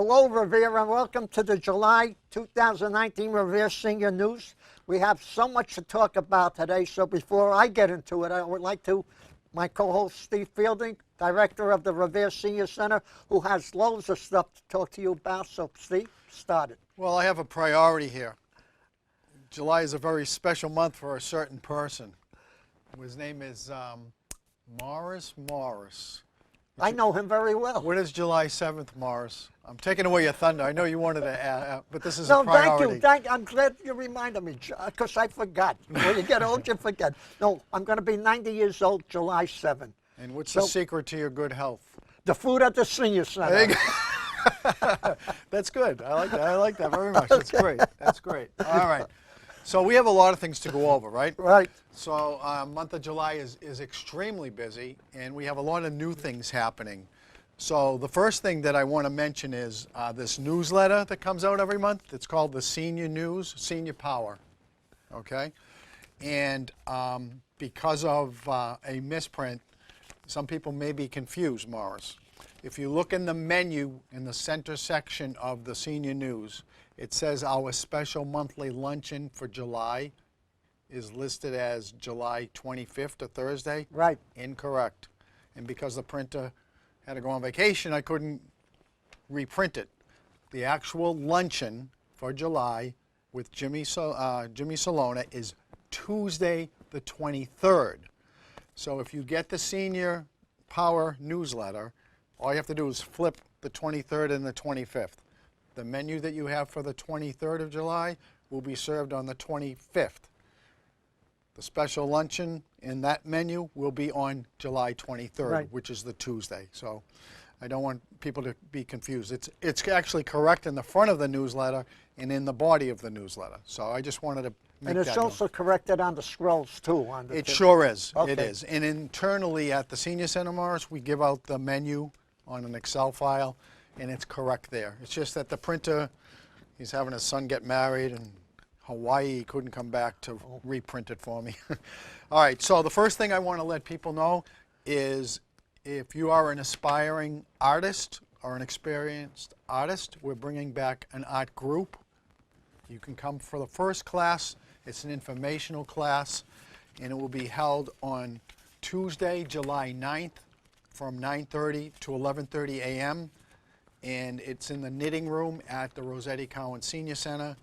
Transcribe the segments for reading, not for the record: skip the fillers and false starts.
Hello, Revere, and welcome to the July 2019 Revere Senior News. We have so much to talk about today, so before I get into it, I would like to, my co-host Steve Fielding, director of the Revere Senior Center, who has loads of stuff to talk to you about. So, Steve, start it. Well, I have a priority here. July is a very special month for a certain person. His name is Morris Morris. I know him very well. When is July 7th, Morris? I'm taking away your thunder. I know you wanted to add, but this is No, a priority. thank you. I'm glad you reminded me, because I forgot. When you get old, you forget. No, I'm going to be 90 years old July 7th. And what's the secret to your good health? The food at the Senior Center. That's good. I like that. I like that very much. That's great. That's great. All right. So we have a lot of things to go over, right? Right. So month of July is extremely busy, and we have a lot of new things happening. So the first thing that I want to mention is this newsletter that comes out every month. It's called the Senior News, Senior Power, okay? And because of a misprint, some people may be confused, Morris. If you look in the menu in the center section of the Senior News, it says our special monthly luncheon for July is listed as July 25th, a Thursday. Right. Incorrect. And because the printer had to go on vacation, I couldn't reprint it. The actual luncheon for July with Jimmy Salona is Tuesday the 23rd. So if you get the Senior Power newsletter, all you have to do is flip the 23rd and the 25th. The menu that you have for the 23rd of July will be served on the 25th. The special luncheon in that menu will be on July 23rd, right, which is the Tuesday. So I don't want people to be confused. It's actually correct in the front of the newsletter and in the body of the newsletter. So I just wanted to make that And it's also corrected on the scrolls, too. It sure is. Okay. It is. And internally at the Senior Center, Morris, we give out the menu on an Excel file, and it's correct there. It's just that the printer, he's having his son get married in Hawaii. He couldn't come back to reprint it for me. All right, so the first thing I want to let people know is if you are an aspiring artist or an experienced artist, we're bringing back an art group. You can come for the first class. It's an informational class, and it will be held on Tuesday, July 9th from 9:30 to 11:30 a.m. And it's in the knitting room at the Rossetti Cowan Senior Center.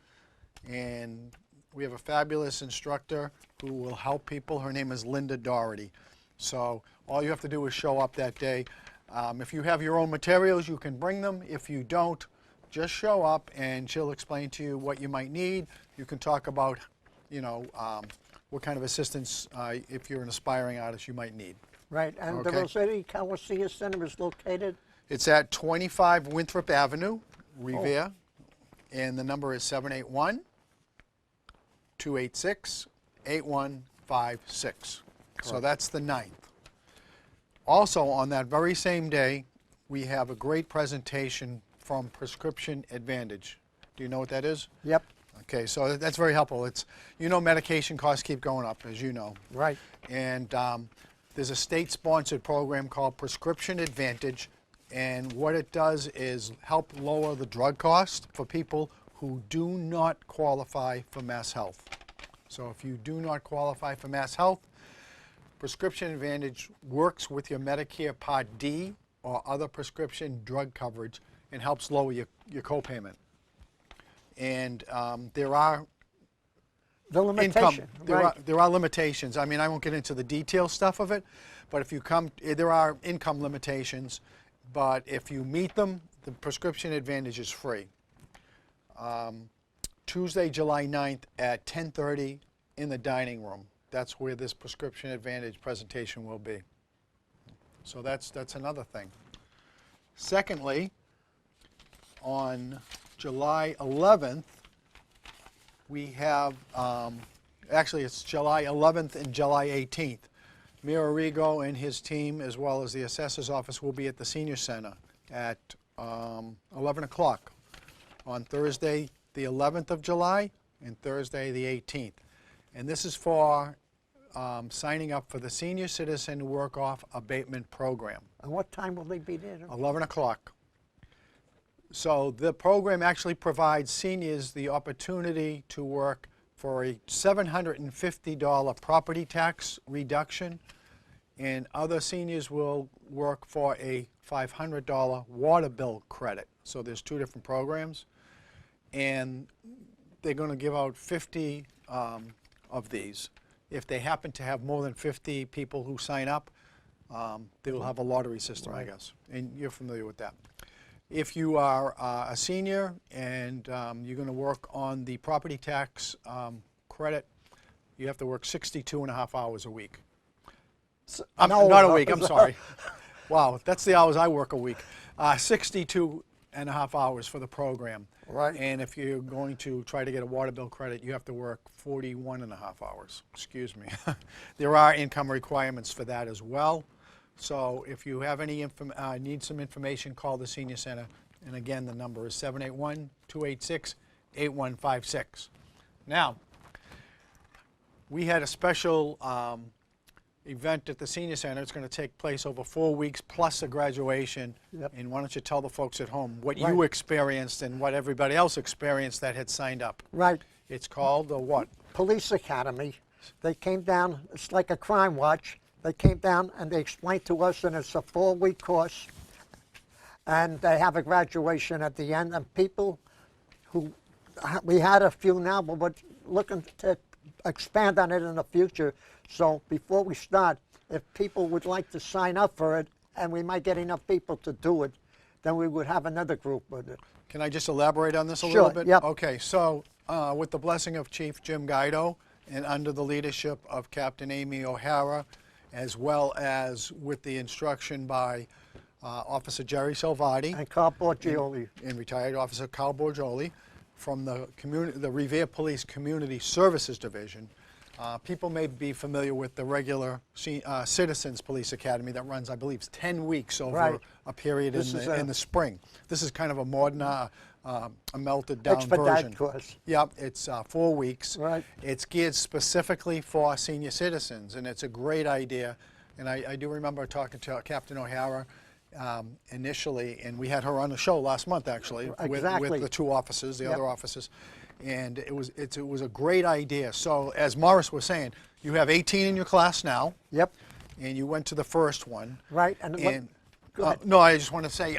And we have a fabulous instructor who will help people. Her name is Linda Doherty. So all you have to do is show up that day. If you have your own materials, you can bring them. If you don't, just show up and she'll explain to you what you might need. You can talk about, you know, what kind of assistance, if you're an aspiring artist, you might need. Right, and the Rossetti Cowan Senior Center is located? It's at 25 Winthrop Avenue, Revere, and the number is 781-286-8156. So that's the 9th. Also, on that very same day, we have a great presentation from Prescription Advantage. Do you know what that is? Yep. Okay, so that's very helpful. It's, you know, medication costs keep going up, as you know. Right. And there's a state-sponsored program called Prescription Advantage, and what it does is help lower the drug cost for people who do not qualify for Mass Health. So if you do not qualify for Mass Health, Prescription Advantage works with your Medicare Part D or other prescription drug coverage and helps lower your copayment. And there are the limitation. There are limitations. I mean, I won't get into the detail stuff of it, but if you come, there are income limitations, but if you meet them, the Prescription Advantage is free. Tuesday, July 9th at 10:30 in the dining room. That's where this Prescription Advantage presentation will be. So that's another thing. Secondly, on July 11th, we have, actually it's July 11th and July 18th. Mira Rigo and his team, as well as the assessor's office, will be at the Senior Center at 11 o'clock on Thursday, the 11th of July, and Thursday, the 18th. And this is for signing up for the Senior Citizen Work-Off Abatement Program. And what time will they be there? 11 o'clock. So the program actually provides seniors the opportunity to work for a $750 property tax reduction, and other seniors will work for a $500 water bill credit. So there's two different programs, and they're going to give out 50 of these. If they happen to have more than 50 people who sign up, they will have a lottery system, I guess, and you're familiar with that. If you are a senior and you're going to work on the property tax credit, you have to work 62.5 hours a week. No, Not a week, I'm sorry. Wow, that's the hours I work a week. 62.5 hours for the program. Right. And if you're going to try to get a water bill credit, you have to work 41.5 hours. Excuse me. There are income requirements for that as well. So if you have any need some information, call the Senior Center. And again, the number is 781-286-8156. Now, we had a special event at the Senior Center. It's going to take place over 4 weeks plus a graduation. Yep. And why don't you tell the folks at home what Right. you experienced and what everybody else experienced that had signed up. Right. It's called the what? Police Academy. They came down, it's like a crime watch. They came down and they explained to us, and it's a 4-week course. And they have a graduation at the end. And people who, we had a few now, but we're looking to expand on it in the future. So before we start, if people would like to sign up for it, and we might get enough people to do it, then we would have another group with it. Can I just elaborate on this a Sure, little bit? yep. Okay, so with the blessing of Chief Jim Guido and under the leadership of Captain Amy O'Hara, as well as with the instruction by Officer Jerry Salvati And Carl Borgioli. and retired Officer Carl Borgioli from the Revere Police Community Services Division. People may be familiar with the regular Citizens Police Academy that runs, I believe, 10 weeks over Right. a period This is a- in the spring. This is kind of a modern, a melted down Expedite version. course. Yep, it's 4 weeks. Right. It's geared specifically for senior citizens, and it's a great idea. And I do remember talking to Captain O'Hara initially, and we had her on the show last month, actually, Exactly. with the two officers, the Yep. other officers. And it was a great idea. So as Morris was saying, you have 18 in your class now, Yep. and you went to the first one. Right. And, go ahead. No, I just want to say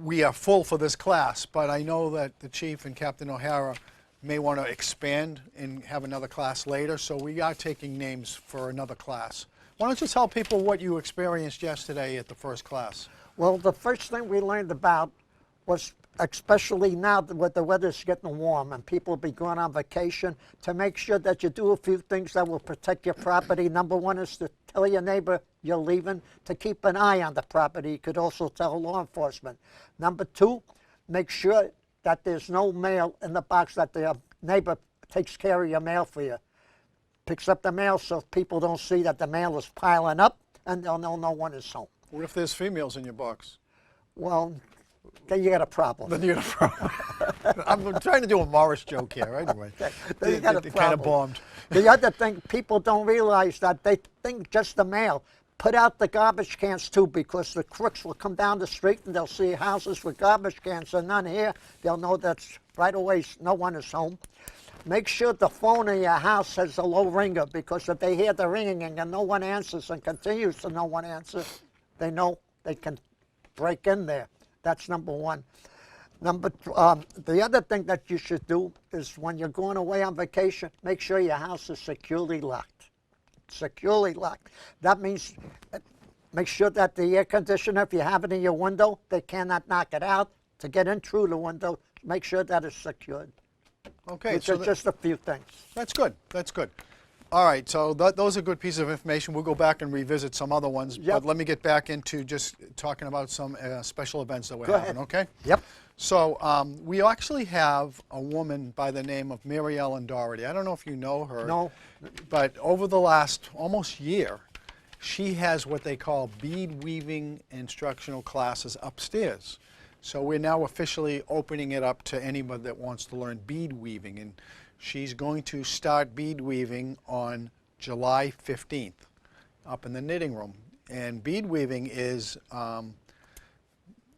we are full for this class, but I know that the chief and Captain O'Hara may want to expand and have another class later, so we are taking names for another class. Why don't you tell people what you experienced yesterday at the first class? Well, the first thing we learned about was, especially now that the weather's getting warm and people will be going on vacation, to make sure that you do a few things that will protect your property. Number one is to tell your neighbor you're leaving, to keep an eye on the property. You could also tell law enforcement. Number two, make sure that there's no mail in the box, that the neighbor takes care of your mail for you. Picks up the mail so people don't see that the mail is piling up, and they'll know no one is home. What if there's females in your box? Well, then you got a problem. Then you got a problem. I'm trying to do a Morris joke here, anyway. Then you got a It kind of problem. bombed. The other thing, people don't realize that they think just the mail. Put out the garbage cans too, because the crooks will come down the street and they'll see houses with garbage cans and none here. They'll know that's right away no one is home. Make sure the phone in your house has a low ringer, because if they hear the ringing and no one answers and continues to no one answer, they know they can break in there. That's number one. The other thing that you should do is, when you're going away on vacation, make sure your house is securely locked. Securely locked. That means make sure that the air conditioner, if you have it in your window, they cannot knock it out. To get in through the window, make sure that it's secured. Okay, Which so are just a few things. that's good. That's good. All right, so those are good pieces of information. We'll go back and revisit some other ones, Yep. but let me get back into just talking about some special events that we're Go having, ahead. okay? Yep. So we actually have a woman by the name of Mary Ellen Doherty. I don't know if you know her. No. But over the last almost year, she has what they call bead weaving instructional classes upstairs. So we're now officially opening it up to anybody that wants to learn bead weaving. And she's going to start bead weaving on July 15th up in the knitting room. And bead weaving is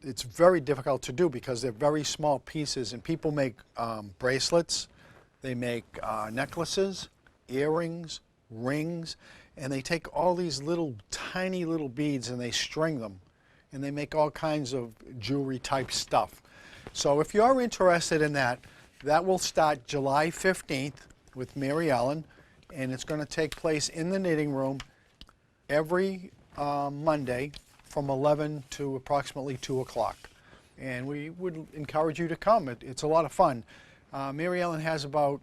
it's very difficult to do because they're very small pieces, and people make bracelets, they make necklaces, earrings, rings, and they take all these little tiny little beads and they string them, and they make all kinds of jewelry type stuff. So if you're interested in that, that will start July 15th with Mary Ellen, and it's going to take place in the knitting room every Monday from 11 to approximately 2 o'clock. And we would encourage you to come. It's a lot of fun. Mary Ellen has about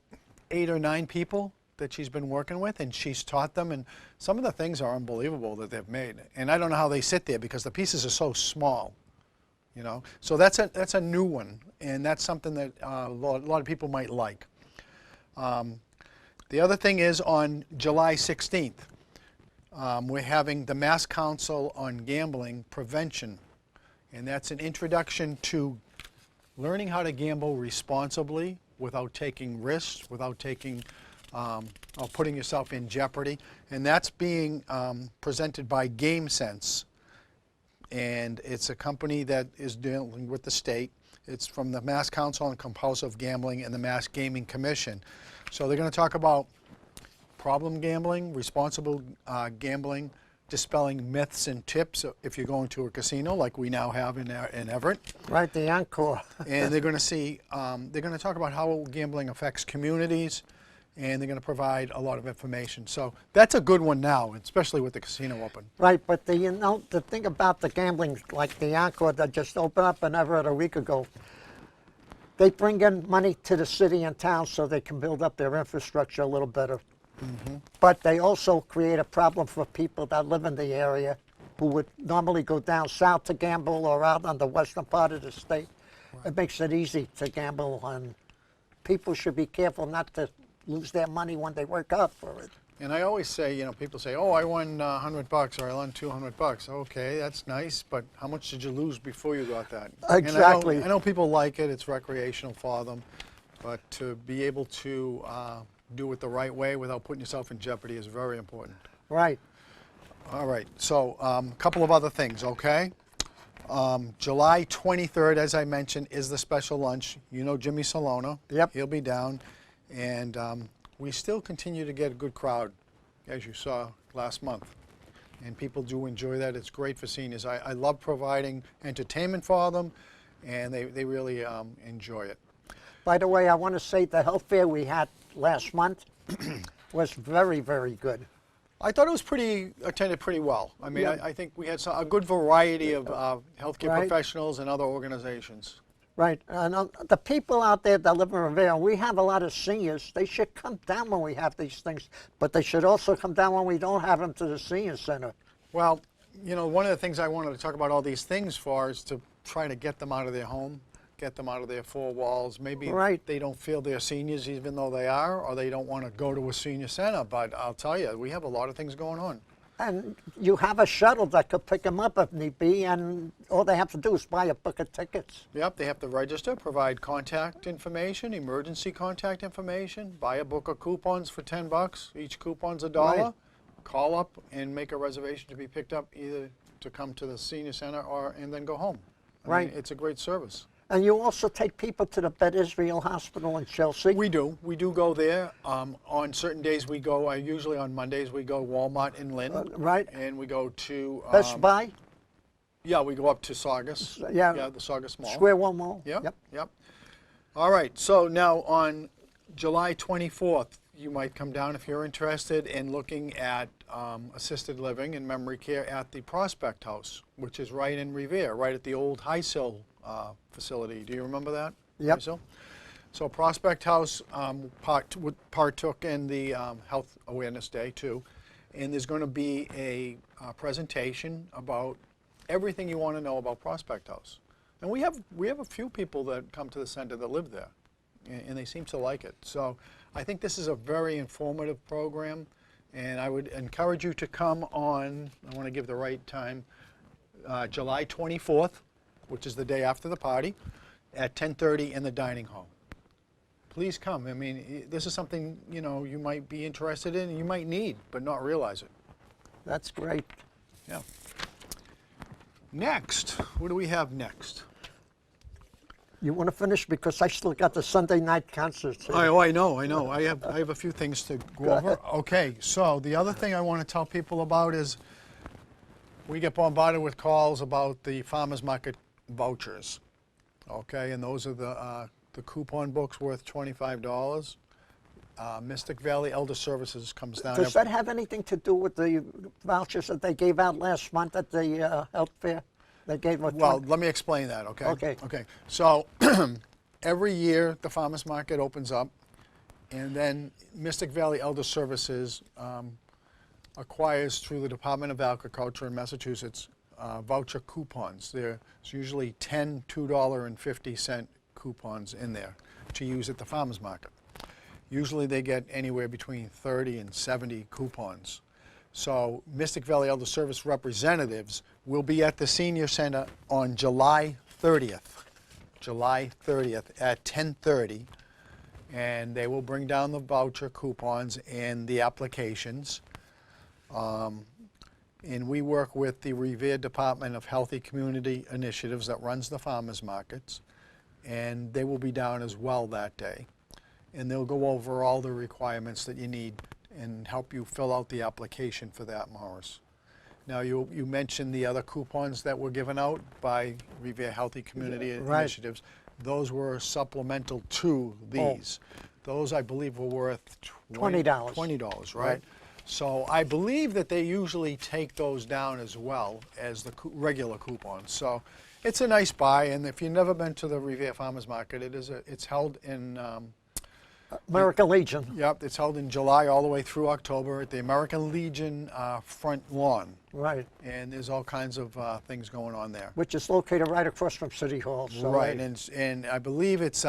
8 or 9 people that she's been working with, and she's taught them, and some of the things are unbelievable that they've made. And I don't know how they sit there because the pieces are so small, you know. So that's a new one, and that's something that a lot of people might like. The other thing is on July 16th, we're having the Mass Council on Gambling Prevention, and that's an introduction to learning how to gamble responsibly without taking risks, without taking or putting yourself in jeopardy, and that's being presented by GameSense, and it's a company that is dealing with the state. It's from the Mass Council on Compulsive Gambling and the Mass Gaming Commission. So they're going to talk about problem gambling, responsible gambling, dispelling myths and tips if you're going to a casino like we now have in Everett. Right, the Encore. And they're going to see, they're going to talk about how gambling affects communities, and they're going to provide a lot of information. So that's a good one now, especially with the casino open. Right, but the thing about the gambling, like the Encore that just opened up in Everett a week ago, they bring in money to the city and town so they can build up their infrastructure a little better. Mm-hmm. But they also create a problem for people that live in the area who would normally go down south to gamble or out on the western part of the state. Right. It makes it easy to gamble, and people should be careful not to lose their money when they work hard for it. And I always say, you know, people say, oh, I won $100 or I won $200. Okay, that's nice, but how much did you lose before you got that? Exactly. And I know people like it, it's recreational for them, but to be able to do it the right way without putting yourself in jeopardy is very important. Right. All right, so a couple of other things, okay? July 23rd, as I mentioned, is the special lunch. You know Jimmy Solona. Yep. He'll be down. And we still continue to get a good crowd, as you saw last month. And people do enjoy that. It's great for seniors. I love providing entertainment for them, and they really enjoy it. By the way, I want to say the health fair we had last month was very, very good. I thought it was attended pretty well. I mean, yeah. I think we had a good variety of healthcare professionals and other organizations. Right, and the people out there that live in Revere, we have a lot of seniors. They should come down when we have these things, but they should also come down when we don't have them to the senior center. Well, you know, one of the things I wanted to talk about all these things for is to try to get them out of their home, get them out of their 4 walls. Maybe they don't feel they're seniors even though they are, or they don't want to go to a senior center, but I'll tell you, we have a lot of things going on. And you have a shuttle that could pick them up if need be, and all they have to do is buy a book of tickets. Yep, they have to register, provide contact information, emergency contact information, buy a book of coupons for $10. Each coupon's $1. Right. Call up and make a reservation to be picked up, either to come to the senior center and then go home. I mean, it's a great service. And you also take people to the Bet Israel Hospital in Chelsea? We do. We do go there. On certain days we go, usually on Mondays, we go Walmart in Lynn. Right. And we go to... Best Buy? Yeah, we go up to Saugus. Yeah, the Saugus Mall. Square One Mall? Yep. All right, so now on July 24th, you might come down if you're interested in looking at assisted living and memory care at the Prospect House, which is right in Revere, right at the old High Sill facility. Do you remember that? Yep. So Prospect House partook in the Health Awareness Day too, and there's going to be a presentation about everything you want to know about Prospect House. And we have a few people that come to the center that live there, and they seem to like it. So I think this is a very informative program, and I would encourage you to come on, I want to give the right time, July 24th, which is the day after the party, at 10:30 in the dining hall. Please come. I mean, this is something, you know, you might be interested in and you might need, but not realize it. That's great. Yeah. Next, what do we have next? You want to finish because I still got the Sunday night concerts. Here. Oh, I know. I have a few things to go over. ahead. Okay, so the other thing I want to tell people about is we get bombarded with calls about the farmers market vouchers. Okay, and those are the coupon books worth $25. Mystic Valley Elder Services comes down. Does that have anything to do with the vouchers that they gave out last month at the health fair? They gave a Well, let me explain that, okay? Okay. Okay. So every year the farmers market opens up, and then Mystic Valley Elder Services acquires through the Department of Agriculture in Massachusetts voucher coupons. There's usually 10 $2.50 coupons in there to use at the farmers market. Usually they get anywhere between 30 and 70 coupons. So Mystic Valley Elder Service representatives will be at the Senior Center on July 30th. July 30th at 10:30, and they will bring down the voucher coupons and the applications. And we work with the Revere Department of Healthy Community Initiatives that runs the farmers markets, and they will be down as well that day. And they'll go over all the requirements that you need and help you fill out the application for that, Morris. Now, you mentioned the other coupons that were given out by Revere Healthy Community Right. Initiatives. Those were supplemental to these. Those, I believe, were worth $20. $20, right? Right. So I believe that they usually take those down as well as the regular coupons. So it's a nice buy, and if you've never been to the Revere Farmers Market, it's held in American Legion. Yep, it's held in July all the way through October at the American Legion front lawn. Right. And there's all kinds of things going on there. Which is located right across from City Hall. So Right, and I believe it's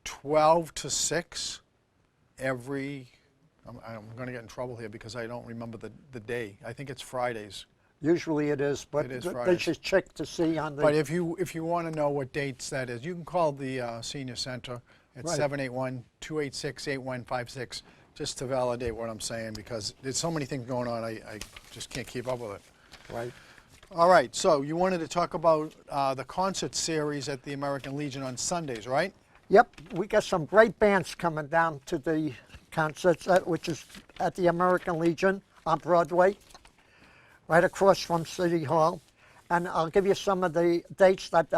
12 to 6 every, I'm going to get in trouble here because I don't remember the day. I think it's Fridays. Usually it is, but It is they Fridays. should check to see on the. But if you want to know what dates that is, you can call the Senior Center at Right. 781-286-8156 just to validate what I'm saying, because there's so many things going on, I just can't keep up with it. Right. All right, so you wanted to talk about the concert series at the American Legion on Sundays, right? Yep, we got some great bands coming down to the concerts, which is at the American Legion on Broadway, right across from City Hall. And I'll give you some of the dates that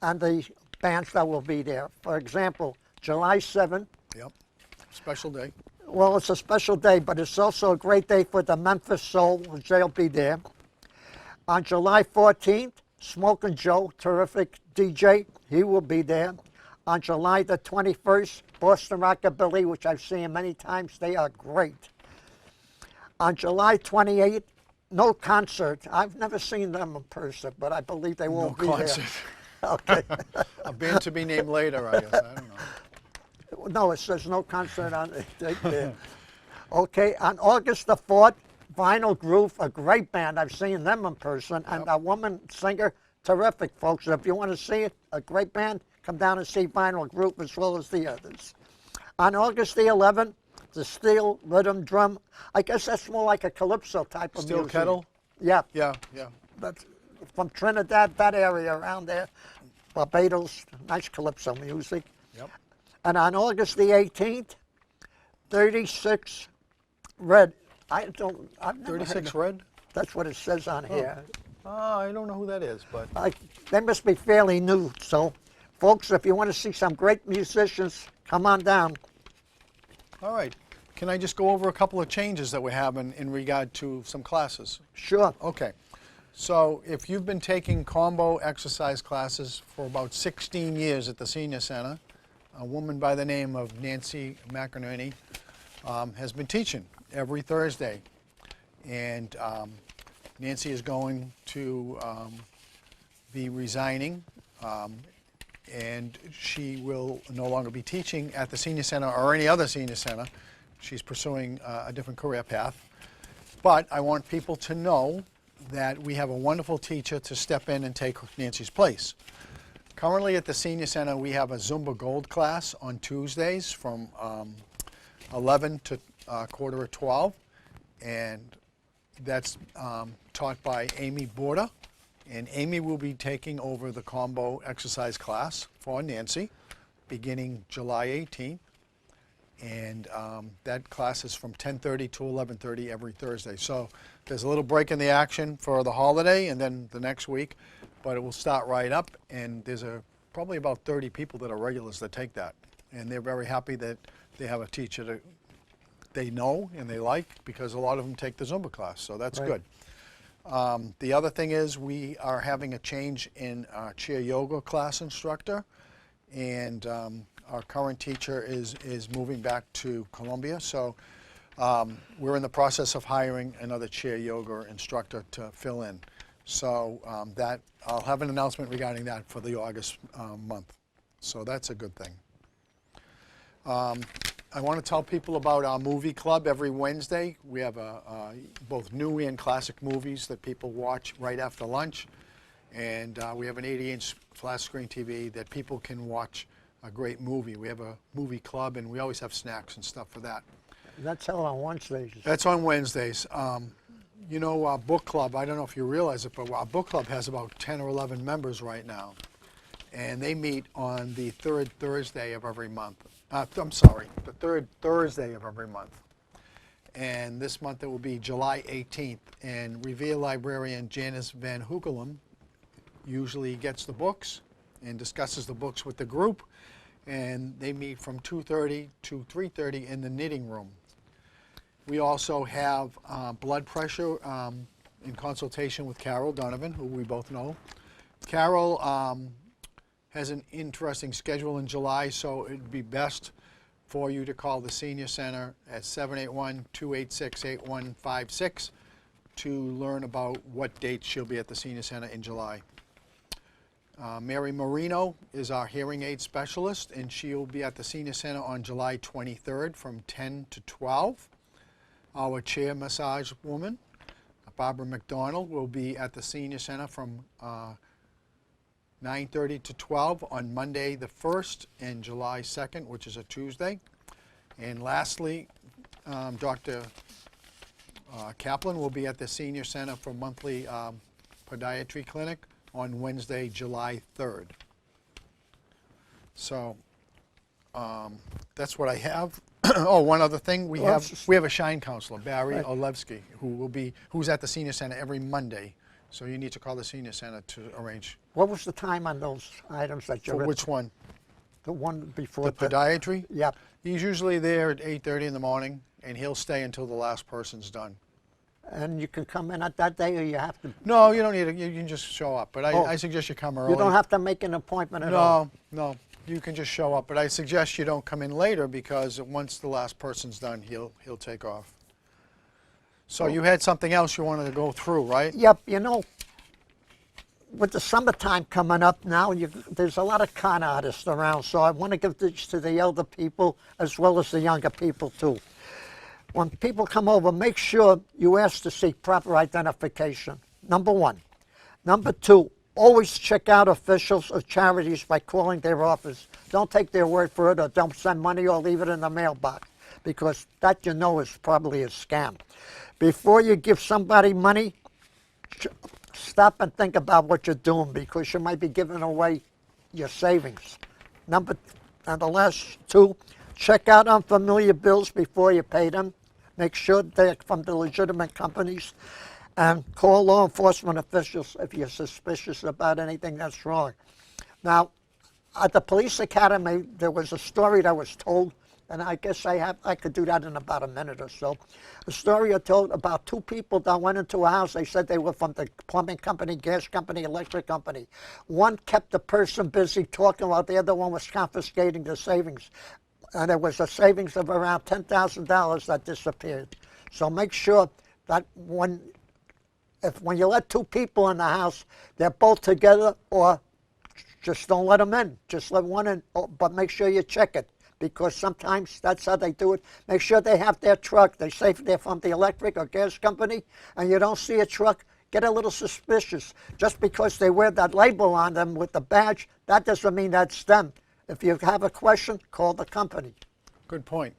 and the bands that will be there. For example, July 7th. Yep, special day. Well, it's a special day, but it's also a great day for the Memphis Soul, which they'll be there. On July 14th, Smokin' Joe, terrific DJ, he will be there. On July the 21st, Boston Rockabilly, which I've seen many times, they are great. On July 28th, no concert. I've never seen them in person, but I believe they will No be concert. there. Okay. A band to be named later, I guess, I don't know. No, it says no concert on it. There. Okay, on August the 4th, Vinyl Groove, a great band. I've seen them in person, and a woman singer, terrific, folks. If you want to see it, a great band, come down and see Vinyl Groove as well as the others. On August the 11th, the Steel Rhythm Drum. I guess that's more like a calypso type of Steel music. Kettle? Yeah, Yeah. that's from Trinidad, that area around there. Barbados, nice calypso music. Yep. And on August the 18th, 36 Red. I've never heard 36 of- Red? That's what it says on here. I don't know who that is, but They must be fairly new. So, folks, if you want to see some great musicians, come on down. all right. Can I just go over a couple of changes that we're having in regard to some classes? Sure. Okay. So if you've been taking combo exercise classes for about 16 years at the Senior Center, a woman by the name of Nancy McInerney has been teaching every Thursday. And Nancy is going to be resigning, and she will no longer be teaching at the Senior Center or any other Senior Center. She's pursuing a different career path. But I want people to know that we have a wonderful teacher to step in and take Nancy's place. Currently at the Senior Center, we have a Zumba Gold class on Tuesdays from 11 to quarter of 12, and that's taught by Amy Borda, And Amy will be taking over the combo exercise class for Nancy beginning July 18th. And that class is from 10:30 to 11:30 every Thursday. So there's a little break in the action for the holiday and then the next week, but it will start right up. And there's probably about 30 people that are regulars that take that. And they're very happy that they have a teacher that they know and they like, because a lot of them take the Zumba class, so that's Right. good. The other thing is we are having a change in our chair yoga class instructor, and our current teacher is moving back to Columbia, so we're in the process of hiring another chair yoga instructor to fill in. So that I'll have an announcement regarding that for the August month, so that's a good thing. I want to tell people about our movie club every Wednesday. We have both new and classic movies that people watch right after lunch. And we have an 80-inch flat screen TV that people can watch a great movie. We have a movie club, and we always have snacks and stuff for that. That's held on Wednesdays. That's on Wednesdays. You know, our book club, I don't know if you realize it, but our book club has about 10 or 11 members right now. And they meet on the third Thursday of every month. I'm sorry, the third Thursday of every month. And this month it will be July 18th. And Revere librarian Janice Van Hoekelum usually gets the books and discusses the books with the group. And they meet from 2:30 to 3:30 in the knitting room. We also have blood pressure in consultation with Carol Donovan, who we both know. Carol has an interesting schedule in July, so it'd be best for you to call the Senior Center at 781-286-8156 to learn about what dates she'll be at the Senior Center in July. Mary Marino is our hearing aid specialist, and she'll be at the Senior Center on July 23rd from 10 to 12. Our chair massage woman, Barbara McDonald, will be at the Senior Center from 9:30 to 12 on Monday the 1st and July 2nd, which is a Tuesday. And lastly, Dr. Kaplan will be at the Senior Center for monthly podiatry clinic on Wednesday, July 3rd. So that's what I have. Oh, one other thing, we have a Shine counselor, Barry Olevsky, who's at the Senior Center every Monday. So you need to call the Senior Center to arrange. What was the time on those items that you For read? which one? The one before The podiatry? Yep. He's usually there at 8:30 in the morning, and he'll stay until the last person's done. And you can come in at that day, or you have to? No, you don't need it. You can just show up. But I suggest you come early. You don't have to make an appointment at all? No. You can just show up. But I suggest you don't come in later, because once the last person's done, he'll take off. So you had something else you wanted to go through, right? Yep. You know, with the summertime coming up now, there's a lot of con artists around, so I want to give this to the elder people as well as the younger people too. When people come over, make sure you ask to see proper identification, number one. Number two, always check out officials or charities by calling their office. Don't take their word for it, or don't send money or leave it in the mailbox, because that, you know, is probably a scam. Before you give somebody money, stop and think about what you're doing, because you might be giving away your savings. And the last two, check out unfamiliar bills before you pay them. Make sure they're from the legitimate companies, and call law enforcement officials if you're suspicious about anything that's wrong. Now, at the police academy, there was a story that was told, and I guess I could do that in about a minute or so. A story I told about two people that went into a house. They said they were from the plumbing company, gas company, electric company. One kept the person busy talking while the other one was confiscating the savings. And there was a savings of around $10,000 that disappeared. So make sure that when you let two people in the house, they're both together, or just don't let them in. Just let one in, but make sure you check it, because sometimes that's how they do it. Make sure they have their truck. They say they're from the electric or gas company, and you don't see a truck, get a little suspicious. Just because they wear that label on them with the badge, that doesn't mean that's them. If you have a question, call the company. Good point.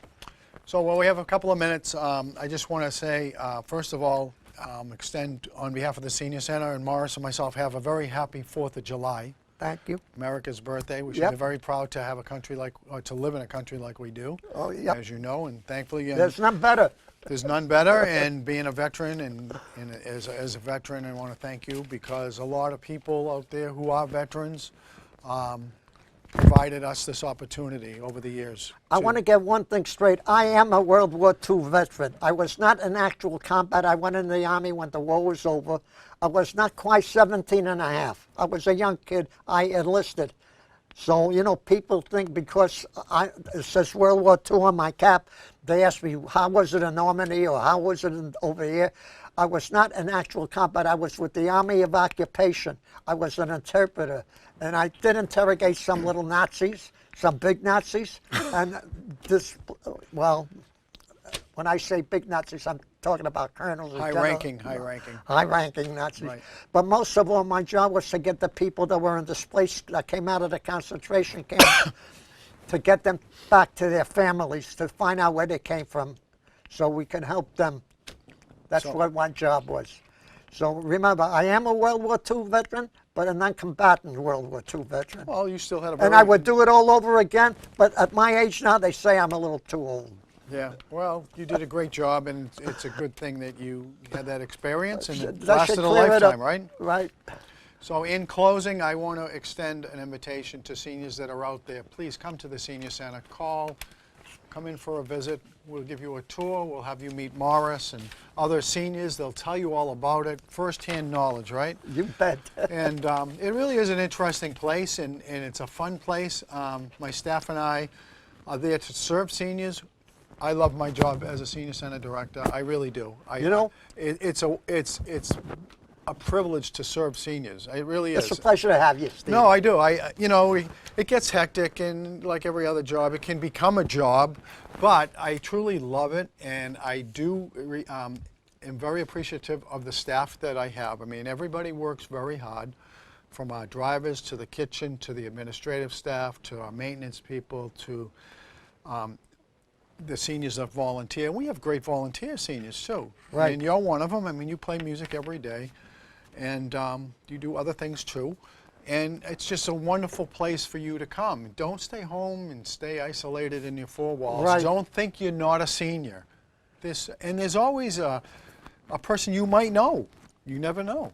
So while we have a couple of minutes, I just want to say, first of all, extend on behalf of the Senior Center, and Morris and myself have a very happy 4th of July. Thank you. America's birthday. We should Yep. be very proud to have a country like, or to live in a country like we do, Oh, yep. as you know, and thankfully There's none better. there's none better. And being a veteran, and as a veteran, I want to thank you, because a lot of people out there who are veterans provided us this opportunity over the years. I want to get one thing straight. I am a World War II veteran. I was not in actual combat. I went in the Army when the war was over. I was not quite 17 and a half. I was a young kid. I enlisted. So, you know, people think because it says World War II on my cap, they ask me, how was it in Normandy or how was it over here? I was not in actual combat. I was with the Army of Occupation. I was an interpreter. And I did interrogate some little Nazis, some big Nazis. And this, well, when I say big Nazis, I'm talking about colonels. High-ranking. High-ranking Nazis. Right. But most of all, my job was to get the people that were in displaced, that came out of the concentration camps, to get them back to their families, to find out where they came from, so we can help them. That's what my job was. So remember, I am a World War II veteran, but a non-combatant World War II veteran. Well, you still had a very... And I would do it all over again, but at my age now, they say I'm a little too old. Yeah, well, you did a great job, and it's a good thing that you had that experience, and it That should lasted a clear it lifetime, up. right? Right. So in closing, I want to extend an invitation to seniors that are out there. Please come to the Senior Center. Call, come in for a visit. We'll give you a tour. We'll have you meet Morris and other seniors. They'll tell you all about it. First-hand knowledge, right? You bet. And it really is an interesting place, and it's a fun place. My staff and I are there to serve seniors. I love my job as a Senior Center Director. I really do. You know? It's a privilege to serve seniors. It really is. It's a pleasure to have you, Steve. No, I do. It gets hectic, and like every other job, it can become a job, but I truly love it, and I am very appreciative of the staff that I have. I mean, everybody works very hard, from our drivers to the kitchen to the administrative staff to our maintenance people to the seniors that volunteer. We have great volunteer seniors too. Right. And you're one of them. I mean, you play music every day, and you do other things too. And it's just a wonderful place for you to come. Don't stay home and stay isolated in your four walls. Right. Don't think you're not a senior. There's always a person you might know. You never know.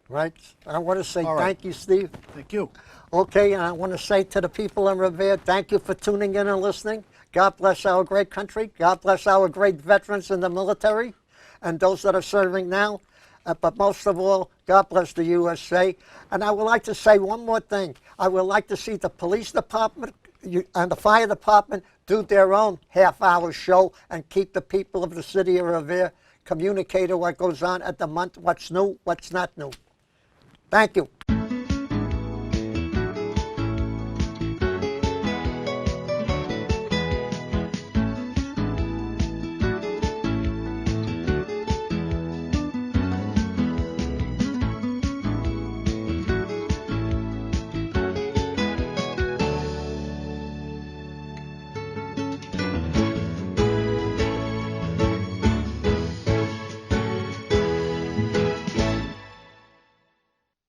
Right. I want to say All right. thank you, Steve. Thank you. Okay, and I want to say to the people in Revere, thank you for tuning in and listening. God bless our great country. God bless our great veterans in the military and those that are serving now. But most of all, God bless the USA. And I would like to say one more thing. I would like to see the police department and the fire department do their own half-hour show and keep the people of the city of Revere communicated what goes on at the month, what's new, what's not new. Thank you.